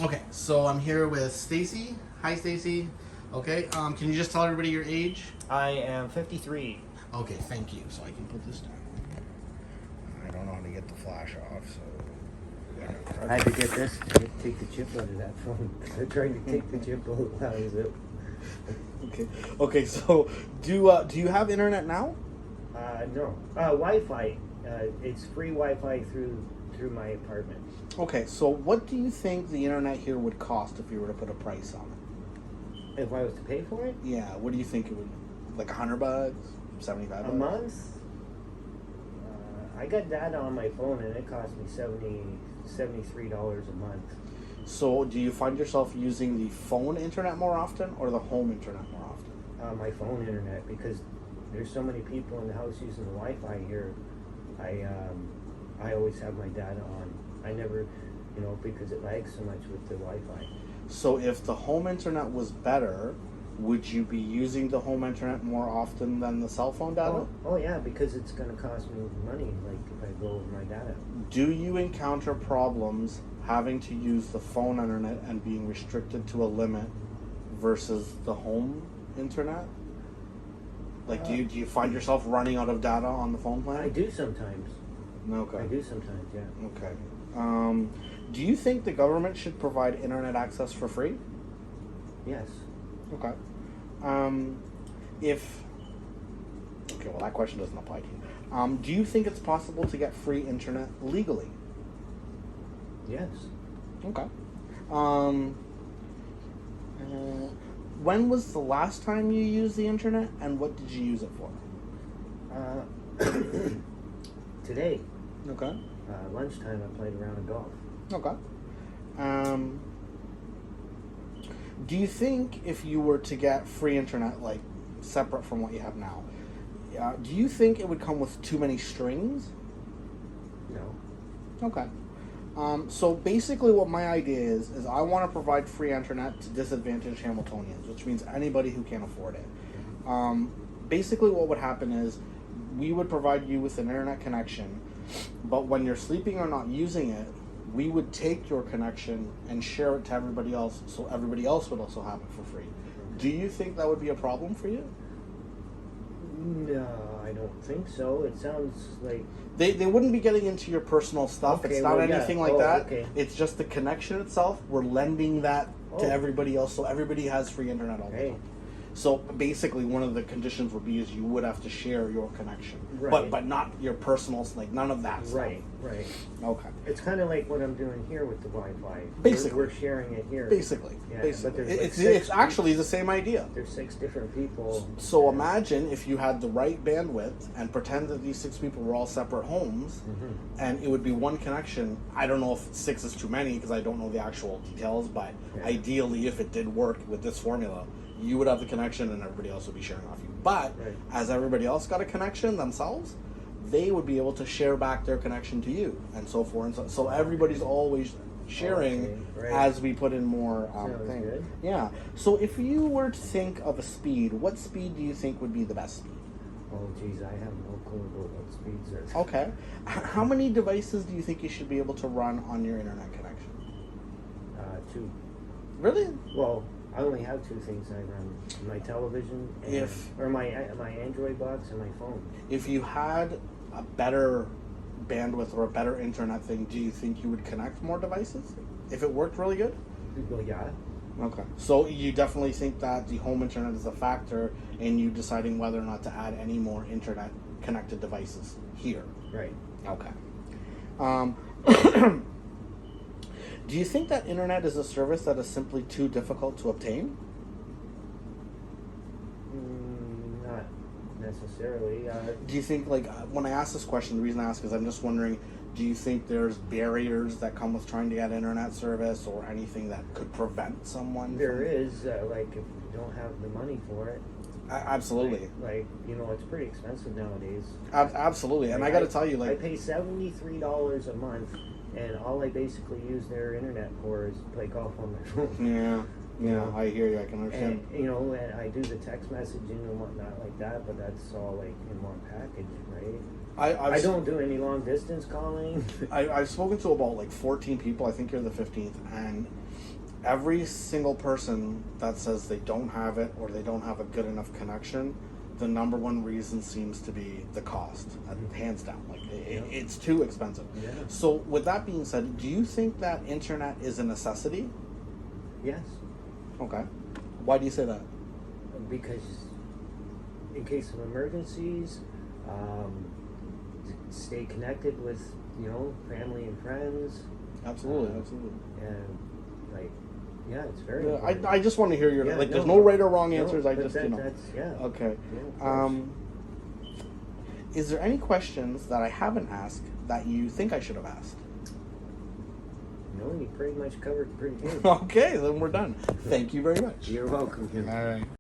Okay, so I'm here with Stacy. Hi, Stacy. Okay, can you just tell everybody your age? I am 53. Okay, thank you. So I can put this down. I don't know how to get the flash off, so. I had to get this to take the chip out of that phone. They're trying to take the chip out of it. Okay. Okay. So, do you have internet now? No. Wi-Fi. It's free Wi-Fi through my apartment. Okay. So, what do you think the internet here would cost if you were to put a price on it? If I was to pay for it? Yeah. What do you think it would? Like $100, 75 A month? I got data on my phone and it cost me $73 a month. So, do you find yourself using the phone internet more often or the home internet more often? My phone internet, because there's so many people in the house using the Wi-Fi here. I always have my data on. I never, because it lags so much with the Wi-Fi. So, if the home internet was better, would you be using the home internet more often than the cell phone data? Oh yeah, because it's going to cost me money, like if I go over my data. Do you encounter problems having to use the phone internet and being restricted to a limit versus the home internet? Like, do you find yourself running out of data on the phone plan? I do sometimes. Okay. I do sometimes, yeah. Okay. Do you think the government should provide internet access for free? Yes. Okay. Okay, well, that question doesn't apply to you. Do you think it's possible to get free internet legally? Yes. Okay. When was the last time you used the internet, and what did you use it for? Today, Okay. lunchtime, I played a round of golf. Okay. Do you think if you were to get free internet, like separate from what you have now, do you think it would come with too many strings? No. Okay. So basically what my idea is I want to provide free internet to disadvantaged Hamiltonians, which means anybody who can't afford it. Basically what would happen is we would provide you with an internet connection, but when you're sleeping or not using it, we would take your connection and share it to everybody else, so everybody else would also have it for free. Do you think that would be a problem for you? No, I don't think so. It sounds like... They wouldn't be getting into your personal stuff. Okay, It's not well, yeah. anything like Oh, that. okay. It's just the connection itself. We're lending that to Oh. everybody else, so everybody has free internet all the Hey. time. So basically, one of the conditions would be is you would have to share your connection, Right. but not your personal, like none of that stuff. Right. Okay. It's kind of like what I'm doing here with the Wi-Fi. Basically. We're sharing it here. Basically. Yeah, but Basically. there's like It's six actually the same idea. There's 6 different people. So imagine if you had the right bandwidth and pretend that these 6 people were all separate homes, and it would be one connection. I don't know if 6 is too many because I don't know the actual details, but Yeah. ideally, if it did work with this formula, you would have the connection and everybody else would be sharing off you. But Right. as everybody else got a connection themselves, they would be able to share back their connection to you, and so forth. And so everybody's always sharing Okay, right. as we put in more Sounds things. good. Yeah. So if you were to think of a speed, what speed do you think would be the best speed? Oh, geez, I have no clue about what speeds are. Okay. How many devices do you think you should be able to run on your internet connection? 2. Really? Well, I only have 2 things I run: my television, and, or my Android box, and my phone. If you had a better bandwidth or a better internet thing, do you think you would connect more devices if it worked really good? Well, yeah. Okay. So you definitely think that the home internet is a factor in you deciding whether or not to add any more internet connected devices here. Right. Okay. Do you think that internet is a service that is simply too difficult to obtain? Not necessarily. Do you think, like, when I ask this question, the reason I ask is I'm just wondering, do you think there's barriers that come with trying to get internet service or anything that could prevent someone? There is, like, if you don't have the money for it. Absolutely. Like, it's pretty expensive nowadays. Absolutely. And I got to tell you, I like, pay $73 a month, and all I basically use their internet for is play golf on my phone. yeah, I hear you. I can understand. And, and I do the text messaging and whatnot like that, but that's all, like, in one package, right? I don't do any long distance calling. I've spoken to about like 14 people. I think you're the 15th, and every single person that says they don't have it or they don't have a good enough connection, the number one reason seems to be the cost, hands down. Like it's too expensive. Yeah. So with that being said, do you think that internet is a necessity? Yes, Okay. Why do you say that? because in case of emergencies, stay connected with family and friends, Absolutely, absolutely. and like it's very. Yeah, important. I just want to hear your Yeah, there's no right or wrong answers. I but just that's Okay. Yeah, of course. Is there any questions that I haven't asked that you think I should have asked? No, you pretty much covered pretty good. Okay, then we're done. Thank you very much. You're welcome. All right.